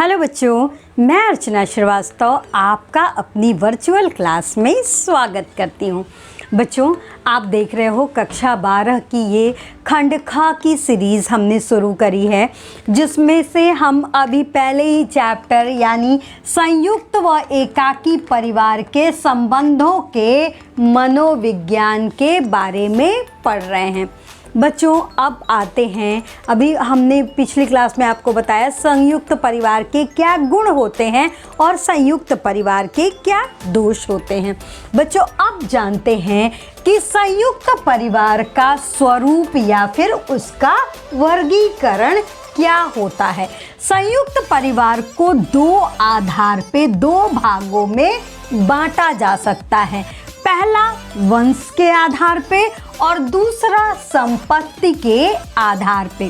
Hello बच्चों, मैं अर्चना श्रीवास्तव आपका अपनी वर्चुअल क्लास में स्वागत करती हूँ। बच्चों, आप देख रहे हो कक्षा 12 की ये खंड ख की सीरीज़ हमने शुरू करी है, जिसमें से हम अभी पहले ही चैप्टर यानी संयुक्त व एकाकी परिवार के संबंधों के मनोविज्ञान के बारे में पढ़ रहे हैं। बच्चों, अब आते हैं, अभी हमने पिछली क्लास में आपको बताया संयुक्त परिवार के क्या गुण होते हैं और संयुक्त परिवार के क्या दोष होते हैं। बच्चों, अब जानते हैं कि संयुक्त परिवार का स्वरूप या फिर उसका वर्गीकरण क्या होता है। संयुक्त परिवार को दो आधार पे दो भागों में बांटा जा सकता है। पहला वंश के आधार पे और दूसरा संपत्ति के आधार पे।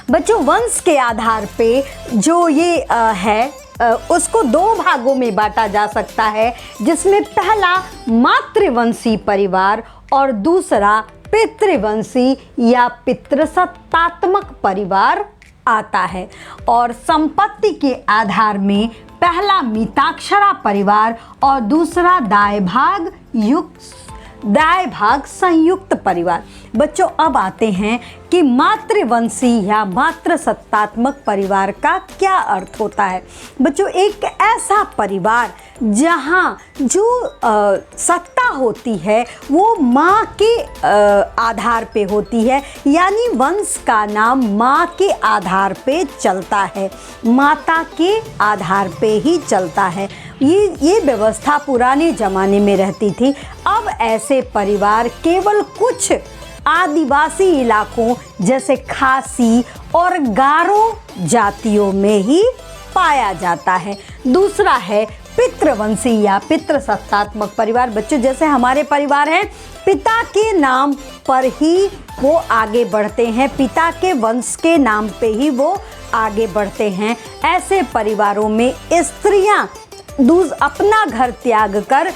बच्चों, वंश के आधार पे जो ये उसको दो भागों में बांटा जा सकता है, जिसमें पहला मातृवंशी परिवार और दूसरा पितृवंशी या पितृसत्तात्मक परिवार आता है। और संपत्ति के आधार में पहला मिताक्षरा परिवार और दूसरा दाय भाग संयुक्त परिवार। बच्चों, अब आते हैं कि मातृवंशी या मातृसत्तात्मक परिवार का क्या अर्थ होता है। बच्चों, एक ऐसा परिवार जहाँ जो सत्ता होती है वो माँ के आधार पे होती है, यानी वंश का नाम माँ के आधार पे चलता है, माता के आधार पे ही चलता है। ये व्यवस्था पुराने ज़माने में रहती थी। अब ऐसे परिवार केवल कुछ आदिवासी इलाकों जैसे खासी और गारो जातियों में ही पाया जाता है। दूसरा है पितृवंशी या पितृसत्तात्मक परिवार। बच्चों, जैसे हमारे परिवार हैं, पिता के नाम पर ही वो आगे बढ़ते हैं, पिता के वंश के नाम पे ही वो आगे बढ़ते हैं। ऐसे परिवारों में स्त्रियां अपना घर त्याग कर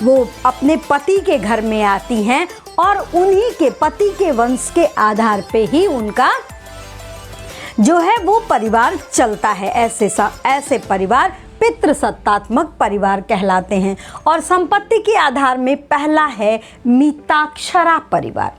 वो अपने पति के घर में आती हैं और उन्हीं के पति के वंश के आधार पे ही उनका जो है वो परिवार चलता है। ऐसे परिवार पितृसत्तात्मक परिवार कहलाते हैं। और संपत्ति के आधार में पहला है मिताक्षरा परिवार।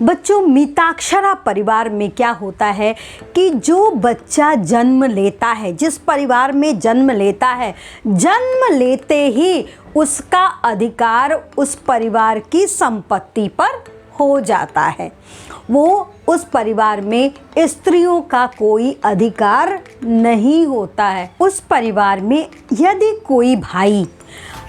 बच्चों, मिताक्षरा परिवार में क्या होता है कि जो बच्चा जन्म लेता है, जिस परिवार में जन्म लेता है, जन्म लेते ही उसका अधिकार उस परिवार की संपत्ति पर हो जाता है। वो उस परिवार में स्त्रियों का कोई अधिकार नहीं होता है। उस परिवार में यदि कोई भाई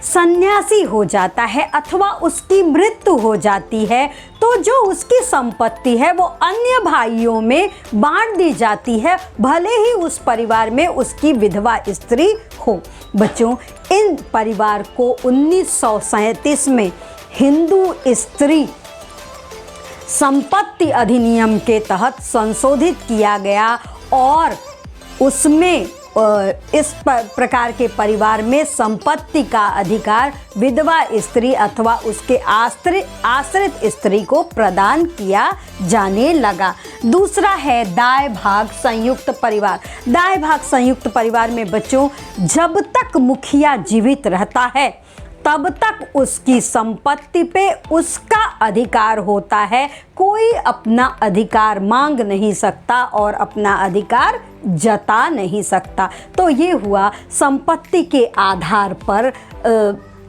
सन्यासी हो जाता है अथवा उसकी मृत्यु हो जाती है, तो जो उसकी संपत्ति है वो अन्य भाइयों में बांट दी जाती है, भले ही उस परिवार में उसकी विधवा स्त्री हो। बच्चों, इन परिवार को 1937 में हिंदू स्त्री संपत्ति अधिनियम के तहत संशोधित किया गया और उसमें इस प्रकार के परिवार में संपत्ति का अधिकार विधवा स्त्री अथवा उसके आश्रित स्त्री को प्रदान किया जाने लगा। दूसरा है दाय भाग संयुक्त परिवार। दाय भाग संयुक्त परिवार में बच्चों, जब तक मुखिया जीवित रहता है तब तक उसकी संपत्ति पे उसका अधिकार होता है। कोई अपना अधिकार मांग नहीं सकता और अपना अधिकार जता नहीं सकता। तो ये हुआ संपत्ति के आधार पर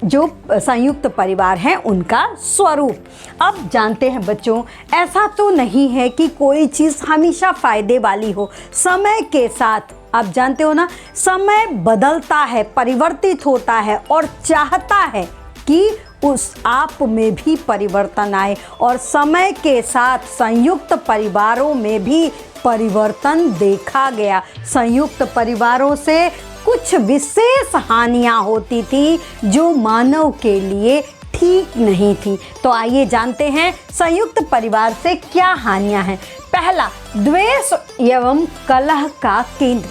जो संयुक्त परिवार हैं उनका स्वरूप। अब जानते हैं बच्चों, ऐसा तो नहीं है कि कोई चीज़ हमेशा फ़ायदे वाली हो। समय के साथ आप जानते हो ना, समय बदलता है, परिवर्तित होता है और चाहता है कि उस आप में भी परिवर्तन आए। और समय के साथ संयुक्त परिवारों में भी परिवर्तन देखा गया। संयुक्त परिवारों से कुछ विशेष हानियां होती थी जो मानव के लिए ठीक नहीं थी। तो आइए जानते हैं संयुक्त परिवार से क्या हानियां हैं। पहला, द्वेष एवं कलह का केंद्र।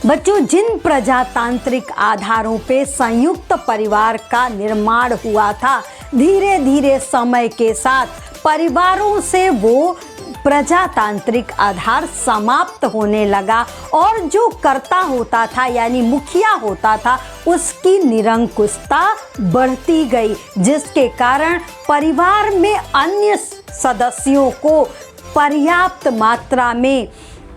बच्चों, जिन प्रजातांत्रिक आधारों पे संयुक्त परिवार का निर्माण हुआ था, धीरे धीरे समय के साथ परिवारों से वो प्रजातांत्रिक आधार समाप्त होने लगा और जो कर्ता होता था यानी मुखिया होता था उसकी निरंकुशता बढ़ती गई, जिसके कारण परिवार में अन्य सदस्यों को पर्याप्त मात्रा में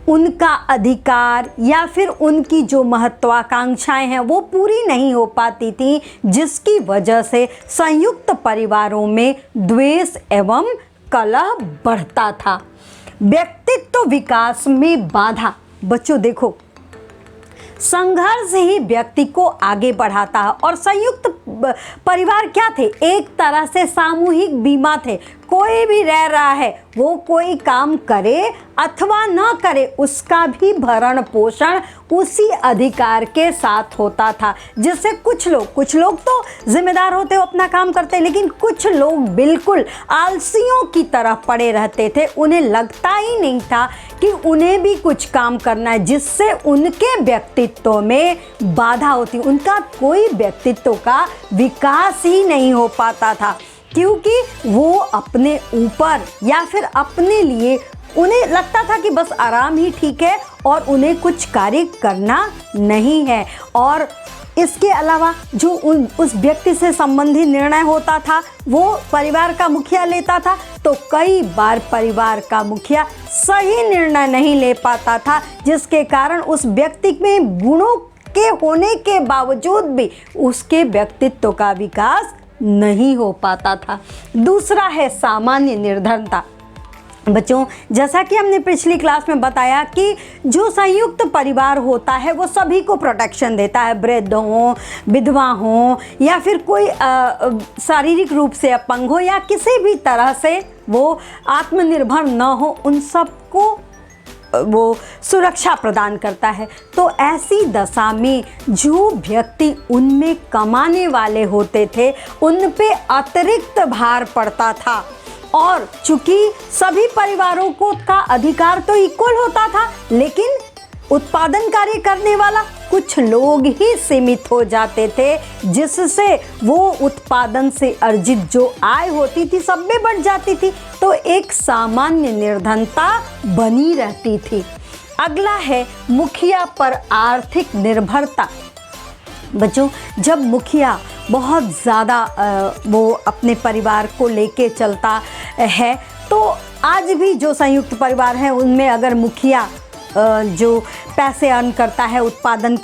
उनका अधिकार या फिर उनकी जो महत्वाकांक्षाएं हैं वो पूरी नहीं हो पाती थी, जिसकी वजह से संयुक्त परिवारों में द्वेष एवं कलह बढ़ता था। व्यक्तित्व विकास में बाधा। बच्चों देखो, संघर्ष ही व्यक्ति को आगे बढ़ाता है और संयुक्त परिवार क्या थे, एक तरह से सामूहिक बीमा थे। कोई भी रह रहा है, वो कोई काम करे अथवा न करे, उसका भी भरण पोषण उसी अधिकार के साथ होता था। जिससे कुछ लोग तो जिम्मेदार होते हो, अपना काम करते, लेकिन कुछ लोग बिल्कुल आलसियों की तरह पड़े रहते थे। उन्हें लगता ही नहीं था कि उन्हें भी कुछ काम करना है, जिससे उनके व्यक्तित्व में बाधा होती, उनका कोई व्यक्तित्व का विकास ही नहीं हो पाता था, क्योंकि वो अपने ऊपर या फिर अपने लिए उन्हें लगता था कि बस आराम ही ठीक है और उन्हें कुछ कार्य करना नहीं है। और इसके अलावा जो उस व्यक्ति से संबंधित निर्णय होता था वो परिवार का मुखिया लेता था, तो कई बार परिवार का मुखिया सही निर्णय नहीं ले पाता था, जिसके कारण उस व्यक्ति में गुणों के होने के बावजूद भी उसके व्यक्तित्व का विकास नहीं हो पाता था। दूसरा है सामान्य निर्धनता। बच्चों, जैसा कि हमने पिछली क्लास में बताया कि जो संयुक्त परिवार होता है वो सभी को प्रोटेक्शन देता है, वृद्ध हो, विधवा हो या फिर कोई शारीरिक रूप से अपंग हो या किसी भी तरह से वो आत्मनिर्भर न हो, उन सबको वो सुरक्षा प्रदान करता है। तो ऐसी दशा में जो व्यक्ति उनमें कमाने वाले होते थे उन पे अतिरिक्त भार पड़ता था, और चूंकि सभी परिवारों को का अधिकार तो इक्वल होता था, लेकिन उत्पादन कार्य करने वाला कुछ लोग ही सीमित हो जाते थे, जिससे वो उत्पादन से अर्जित जो आय होती थी सब में बढ़ जाती थी। तो एक सामान्य निर्धनता बनी रहती थी। अगला है मुखिया पर आर्थिक निर्भरता। बच्चों, जब मुखिया बहुत ज़्यादा वो अपने परिवार को लेके चलता है, तो आज भी जो संयुक्त परिवार हैं उनमें अगर मुखिया जो पैसे अर्न करता है, उत्पादन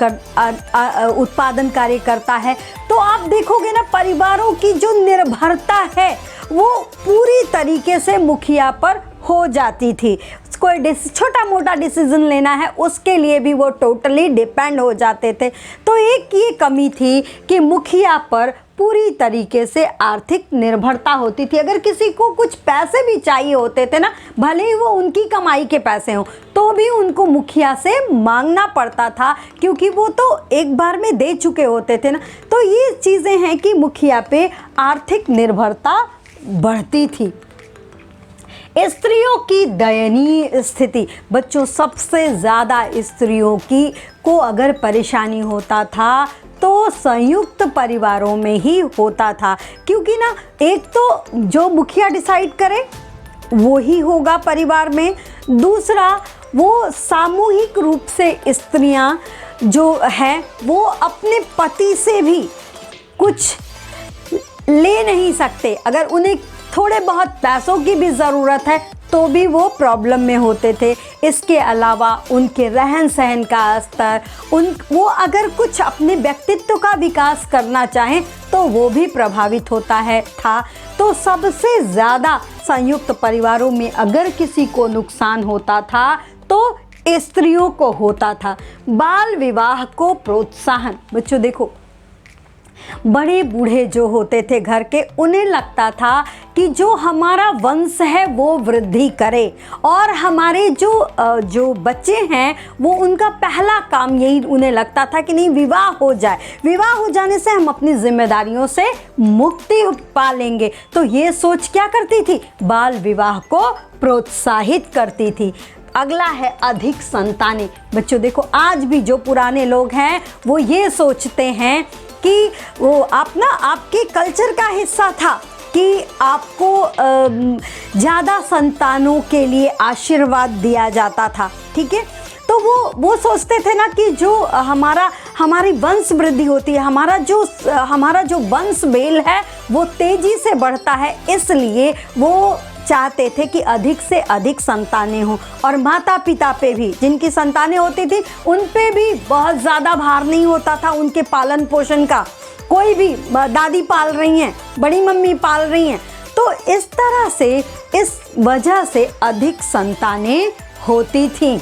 कार्य करता है, तो आप देखोगे ना परिवारों की जो निर्भरता है वो पूरी तरीके से मुखिया पर हो जाती थी। कोई छोटा मोटा डिसीजन लेना है उसके लिए भी वो टोटली डिपेंड हो जाते थे। तो एक ये कमी थी कि मुखिया पर पूरी तरीके से आर्थिक निर्भरता होती थी। अगर किसी को कुछ पैसे भी चाहिए होते थे ना, भले ही वो उनकी कमाई के पैसे हों, तो भी उनको मुखिया से मांगना पड़ता था, क्योंकि वो तो एक बार में दे चुके होते थे ना। तो ये चीज़ें हैं कि मुखिया पे आर्थिक निर्भरता बढ़ती थी। स्त्रियों की दयनीय स्थिति। बच्चों, सबसे ज़्यादा स्त्रियों की को अगर परेशानी होता था तो संयुक्त परिवारों में ही होता था, क्योंकि ना एक तो जो मुखिया डिसाइड करे वो ही होगा परिवार में, दूसरा वो सामूहिक रूप से स्त्रियां जो हैं वो अपने पति से भी कुछ ले नहीं सकते। अगर उन्हें थोड़े बहुत पैसों की भी ज़रूरत है तो भी वो प्रॉब्लम में होते थे। इसके अलावा उनके रहन सहन का स्तर, वो अगर कुछ अपने व्यक्तित्व का विकास करना चाहें तो वो भी प्रभावित होता था। तो सबसे ज़्यादा संयुक्त परिवारों में अगर किसी को नुकसान होता था तो स्त्रियों को होता था। बाल विवाह को प्रोत्साहन। बच्चों देखो, बड़े बूढ़े जो होते थे घर के, उन्हें लगता था कि जो हमारा वंश है वो वृद्धि करे, और हमारे जो बच्चे हैं वो उनका पहला काम यही उन्हें लगता था कि नहीं, विवाह हो जाए, विवाह हो जाने से हम अपनी जिम्मेदारियों से मुक्ति पा लेंगे। तो ये सोच क्या करती थी, बाल विवाह को प्रोत्साहित करती थी। अगला है अधिक संतानें। बच्चों देखो, आज भी जो पुराने लोग हैं वो ये सोचते हैं कि वो अपना आपके कल्चर का हिस्सा था कि आपको ज़्यादा संतानों के लिए आशीर्वाद दिया जाता था, ठीक है। तो वो सोचते थे ना कि जो हमारी वंश वृद्धि होती है, हमारा जो वंश बेल है वो तेजी से बढ़ता है, इसलिए वो चाहते थे कि अधिक से अधिक संतानें हों। और माता पिता पे भी, जिनकी संतानें होती थी उन पे भी बहुत ज़्यादा भार नहीं होता था उनके पालन पोषण का। कोई भी दादी पाल रही हैं, बड़ी मम्मी पाल रही हैं, तो इस तरह से, इस वजह से अधिक संतानें होती थीं।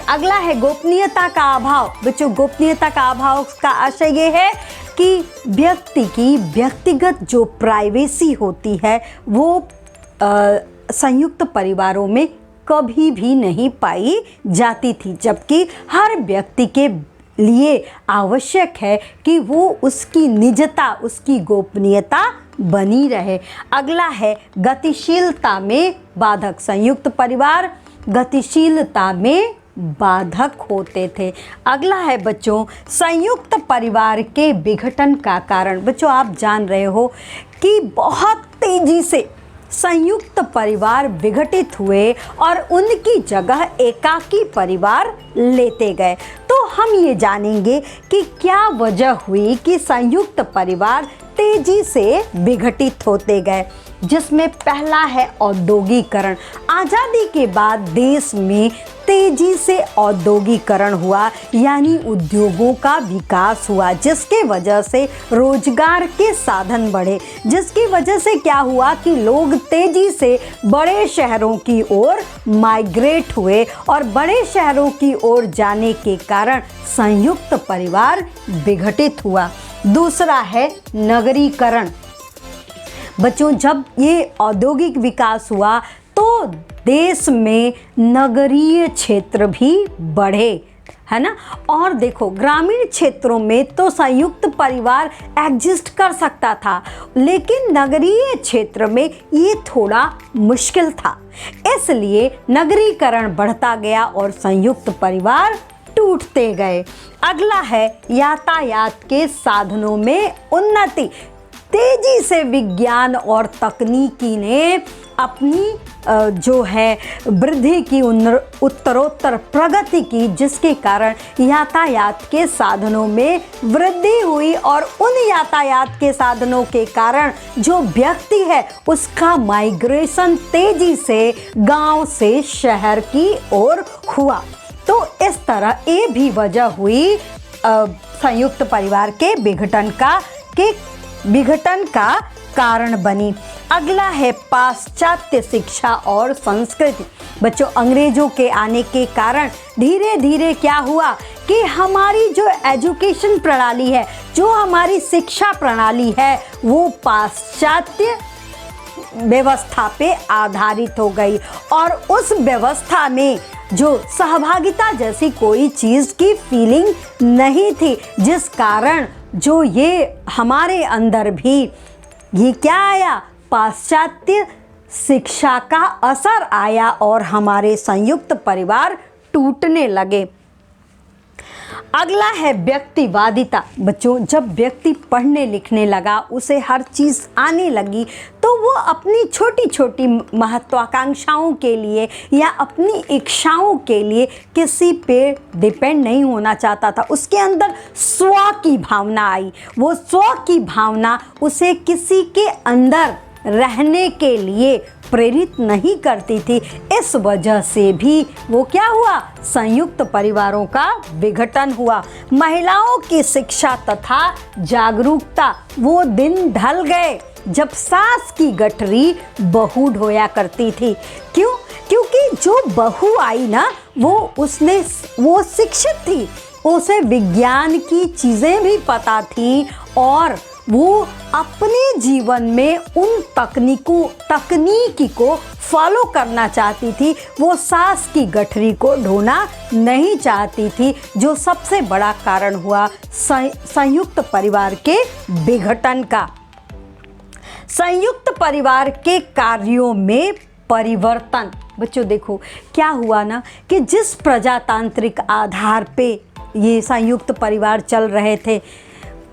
अगला है गोपनीयता का अभाव। बच्चों, गोपनीयता का अभाव का आशय ये है कि व्यक्ति की व्यक्तिगत जो प्राइवेसी होती है वो संयुक्त परिवारों में कभी भी नहीं पाई जाती थी, जबकि हर व्यक्ति के लिए आवश्यक है कि वो उसकी निजता, उसकी गोपनीयता बनी रहे। अगला है गतिशीलता में बाधक। संयुक्त परिवार गतिशीलता में बाधक होते थे। अगला है बच्चों संयुक्त परिवार के विघटन का कारण। बच्चों, आप जान रहे हो कि बहुत तेजी से संयुक्त परिवार विघटित हुए और उनकी जगह एकाकी परिवार लेते गए। तो हम ये जानेंगे कि क्या वजह हुई कि संयुक्त परिवार तेजी से विघटित होते गए, जिसमें पहला है औद्योगिकरण। आज़ादी के बाद देश में तेजी से औद्योगिकरण हुआ, यानी उद्योगों का विकास हुआ, जिसके वजह से रोजगार के साधन बढ़े, जिसकी वजह से क्या हुआ कि लोग तेजी से बड़े शहरों की ओर माइग्रेट हुए और बड़े शहरों की ओर जाने के कारण संयुक्त परिवार विघटित हुआ। दूसरा है नगरीकरण। बच्चों, जब ये औद्योगिक विकास हुआ तो देश में नगरीय क्षेत्र भी बढ़े, है ना। और देखो, ग्रामीण क्षेत्रों में तो संयुक्त परिवार एग्जिस्ट कर सकता था, लेकिन नगरीय क्षेत्र में ये थोड़ा मुश्किल था, इसलिए नगरीकरण बढ़ता गया और संयुक्त परिवार टूटते गए। अगला है यातायात के साधनों में उन्नति। तेजी से विज्ञान और तकनीकी ने अपनी जो है वृद्धि की, उत्तरोत्तर प्रगति की, जिसके कारण यातायात के साधनों में वृद्धि हुई और उन यातायात के साधनों के कारण जो व्यक्ति है उसका माइग्रेशन तेजी से गांव से शहर की ओर हुआ। तो इस तरह ये भी वजह हुई संयुक्त परिवार के विघटन का कारण बनी। अगला है पाश्चात्य शिक्षा और संस्कृति। बच्चों, अंग्रेजों के आने के कारण धीरे धीरे क्या हुआ कि हमारी जो एजुकेशन प्रणाली है, जो हमारी शिक्षा प्रणाली है, वो पाश्चात्य व्यवस्था पे आधारित हो गई और उस व्यवस्था में जो सहभागिता जैसी कोई चीज़ की फीलिंग नहीं थी, जिस कारण जो ये हमारे अंदर भी ये क्या आया, पाश्चात्य शिक्षा का असर आया और हमारे संयुक्त परिवार टूटने लगे। अगला है व्यक्तिवादिता। बच्चों, जब व्यक्ति पढ़ने लिखने लगा, उसे हर चीज़ आने लगी, तो वो अपनी छोटी छोटी महत्वाकांक्षाओं के लिए या अपनी इच्छाओं के लिए किसी पे डिपेंड नहीं होना चाहता था। उसके अंदर स्व की भावना आई। वो स्व की भावना उसे किसी के अंदर रहने के लिए प्रेरित नहीं करती थी। इस वजह से भी वो क्या हुआ, संयुक्त परिवारों का विघटन हुआ। महिलाओं की शिक्षा तथा जागरूकता, वो दिन ढल गए जब सास की गठरी बहू ढोया करती थी। क्यों? क्योंकि जो बहू आई ना, वो शिक्षित थी, उसे विज्ञान की चीज़ें भी पता थी और वो अपने जीवन में उन तकनीकी को फॉलो करना चाहती थी। वो सास की गठरी को ढोना नहीं चाहती थी, जो सबसे बड़ा कारण हुआ संयुक्त परिवार के विघटन का। संयुक्त परिवार के कार्यों में परिवर्तन। बच्चों, देखो क्या हुआ ना कि जिस प्रजातांत्रिक आधार पे ये संयुक्त परिवार चल रहे थे,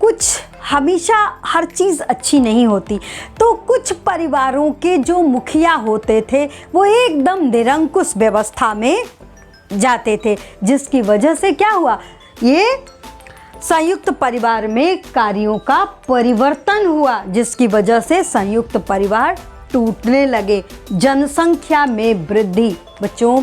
कुछ हमेशा हर चीज़ अच्छी नहीं होती। तो कुछ परिवारों के जो मुखिया होते थे वो एकदम निरंकुश व्यवस्था में जाते थे, जिसकी वजह से क्या हुआ, ये संयुक्त परिवार में कार्यों का परिवर्तन हुआ, जिसकी वजह से संयुक्त परिवार टूटने लगे। जनसंख्या में वृद्धि। बच्चों,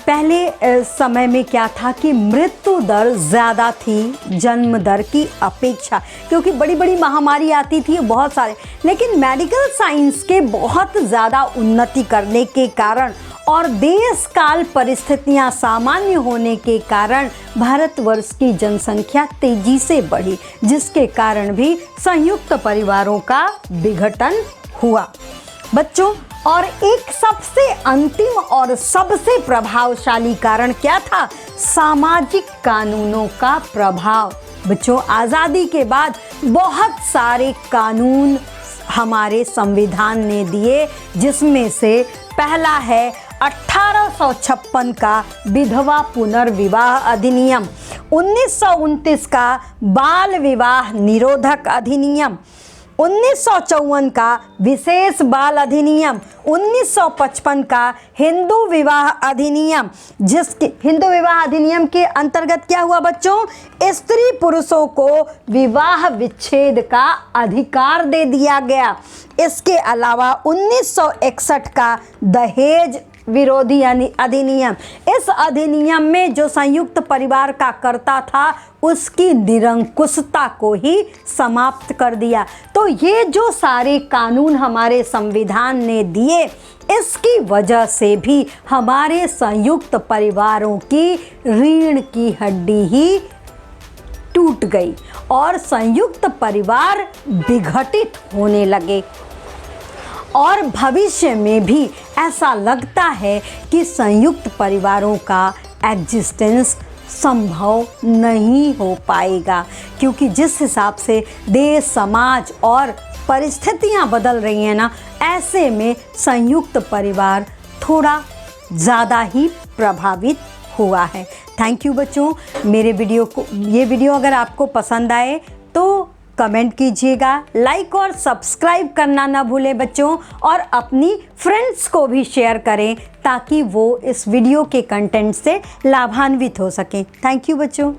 पहले समय में क्या था कि मृत्यु दर ज़्यादा थी जन्म दर की अपेक्षा, क्योंकि बड़ी बड़ी महामारी आती थी बहुत सारे। लेकिन मेडिकल साइंस के बहुत ज़्यादा उन्नति करने के कारण और देश काल परिस्थितियां सामान्य होने के कारण भारतवर्ष की जनसंख्या तेजी से बढ़ी, जिसके कारण भी संयुक्त परिवारों का विघटन हुआ। बच्चों, और एक सबसे अंतिम और सबसे प्रभावशाली कारण क्या था, सामाजिक कानूनों का प्रभाव। बच्चों, आज़ादी के बाद बहुत सारे कानून हमारे संविधान ने दिए, जिसमें से पहला है 1856 का विधवा पुनर्विवाह अधिनियम, 1929 का बाल विवाह निरोधक अधिनियम, 1954 का विशेष बाल अधिनियम, 1955 का हिंदू विवाह अधिनियम, जिसके हिंदू विवाह अधिनियम के अंतर्गत क्या हुआ बच्चों, स्त्री पुरुषों को विवाह विच्छेद का अधिकार दे दिया गया। इसके अलावा 1961 का दहेज विरोधी अधिनियम, इस अधिनियम में जो संयुक्त परिवार का कर्ता था उसकी निरंकुशता को ही समाप्त कर दिया। तो ये जो सारे कानून हमारे संविधान ने दिए, इसकी वजह से भी हमारे संयुक्त परिवारों की रीढ़ की हड्डी ही टूट गई और संयुक्त परिवार विघटित होने लगे। और भविष्य में भी ऐसा लगता है कि संयुक्त परिवारों का एग्जिस्टेंस संभव नहीं हो पाएगा, क्योंकि जिस हिसाब से देश, समाज और परिस्थितियां बदल रही हैं ना, ऐसे में संयुक्त परिवार थोड़ा ज़्यादा ही प्रभावित हुआ है। थैंक यू बच्चों। ये वीडियो अगर आपको पसंद आए तो कमेंट कीजिएगा, लाइक और सब्सक्राइब करना ना भूलें बच्चों, और अपनी फ्रेंड्स को भी शेयर करें ताकि वो इस वीडियो के कंटेंट से लाभान्वित हो सकें। थैंक यू बच्चों।